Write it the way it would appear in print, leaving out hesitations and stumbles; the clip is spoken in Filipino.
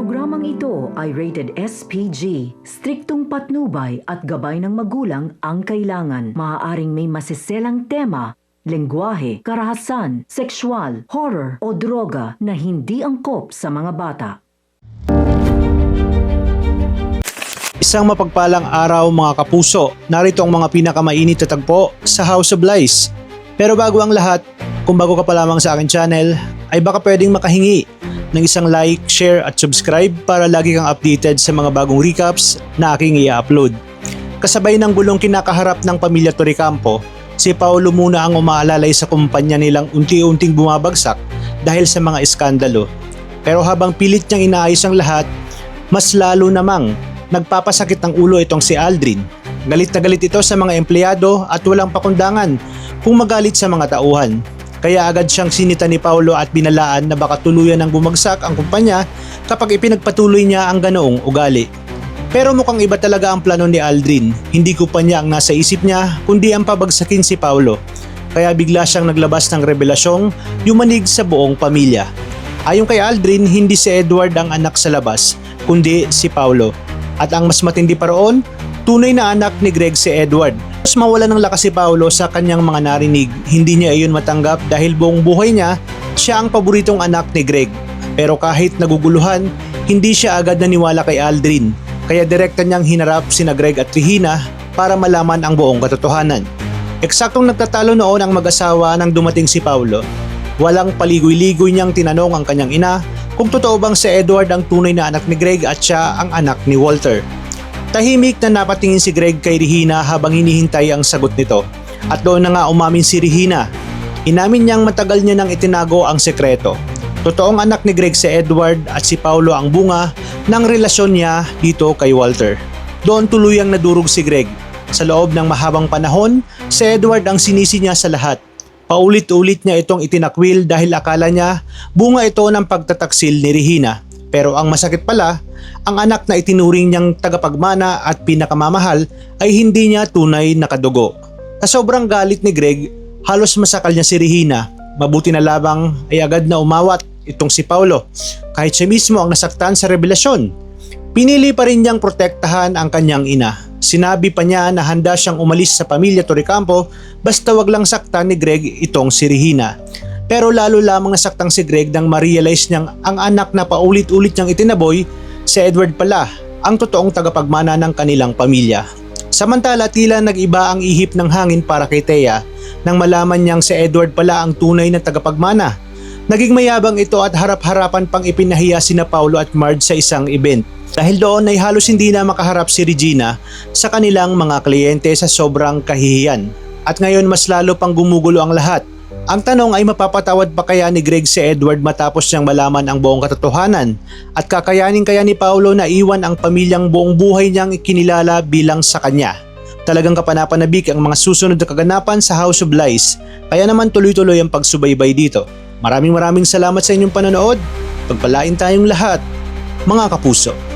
Programang ito ay rated SPG. Striktong patnubay at gabay ng magulang ang kailangan. Maaaring may masiselang tema, lengguwahe, karahasan, sexual, horror o droga na hindi angkop sa mga bata. Isang mapagpalang araw mga kapuso, narito ang mga pinakamainit na tagpo sa House of Lies. Pero bago ang lahat, kung bago ka pa lamang sa akin channel, ay baka pwedeng makahingi ng isang like, share at subscribe para lagi kang updated sa mga bagong recaps na aking i-upload. Kasabay ng gulong kinakaharap ng pamilya Torrecampo, si Paulo muna ang umaalalay sa kumpanya nilang unti-unting bumabagsak dahil sa mga iskandalo. Pero habang pilit niyang inaayos ang lahat, mas lalo namang nagpapasakit ng ulo itong si Aldrin. Galit na galit ito sa mga empleyado at walang pakundangan kung magalit sa mga tauhan. Kaya agad siyang sinita ni Paulo at binalaan na baka tuluyan ng bumagsak ang kumpanya kapag ipinagpatuloy niya ang ganoong ugali. Pero mukhang iba talaga ang plano ni Aldrin. Hindi ko pa niya ang nasa isip niya kundi ang pabagsakin si Paulo. Kaya bigla siyang naglabas ng revelasyong yumanig sa buong pamilya. Ayon kay Aldrin, hindi si Edward ang anak sa labas kundi si Paulo. At ang mas matindi pa roon, tunay na anak ni Greg si Edward. Mas mawala ng lakas si Paulo sa kanyang mga narinig. Hindi niya iyon matanggap dahil buong buhay niya, siya ang paboritong anak ni Greg. Pero kahit naguguluhan, hindi siya agad naniwala kay Aldrin. Kaya direkta niyang hinarap sina Greg at Regina para malaman ang buong katotohanan. Eksaktong nagtatalo noon ang mag-asawa nang dumating si Paulo. Walang paligoy-ligoy niyang tinanong ang kanyang ina kung totoo bang si Edward ang tunay na anak ni Greg at siya ang anak ni Walter. Tahimik na napatingin si Greg kay Regina habang hinihintay ang sagot nito. At doon na nga umamin si Regina. Inamin niyang matagal niya nang itinago ang sekreto. Totoong anak ni Greg si Edward at si Paulo ang bunga ng relasyon niya dito kay Walter. Doon tuluyang nadurog si Greg. Sa loob ng mahabang panahon, si Edward ang sinisi niya sa lahat. Paulit-ulit niya itong itinakwil dahil akala niya bunga ito ng pagtataksil ni Regina. Pero ang masakit pala, ang anak na itinuring niyang tagapagmana at pinakamamahal ay hindi niya tunay na kadugo. Sa sobrang galit ni Greg, halos masakal niya si Regina. Mabuti na labang ay agad na umawat itong si Paulo kahit siya mismo ang nasaktan sa revelasyon. Pinili pa rin niyang protektahan ang kanyang ina. Sinabi pa niya na handa siyang umalis sa pamilya Torrecampo basta wag lang saktan ni Greg itong si Regina. Pero lalo lamang nasaktang si Greg nang ma-realize niyang ang anak na paulit-ulit niyang itinaboy, si Edward pala ang totoong tagapagmana ng kanilang pamilya. Samantala tila nag-iba ang ihip ng hangin para kay Thea nang malaman niyang si Edward pala ang tunay na tagapagmana. Naging mayabang ito at harap-harapan pang ipinahiya sina Paulo at Marge sa isang event. Dahil doon ay halos hindi na makaharap si Regina sa kanilang mga kliyente sa sobrang kahihiyan. At ngayon mas lalo pang gumugulo ang lahat. Ang tanong ay mapapatawad pa kaya ni Greg si Edward matapos niyang malaman ang buong katotohanan? At kakayanin kaya ni Paulo na iwan ang pamilyang buong buhay niyang ikinilala bilang sa kanya? Talagang kapanapanabik ang mga susunod na kaganapan sa House of Lies. Kaya naman tuloy-tuloy ang pagsubaybay dito. Maraming salamat sa inyong panonood. Pagpalain tayong lahat, mga kapuso.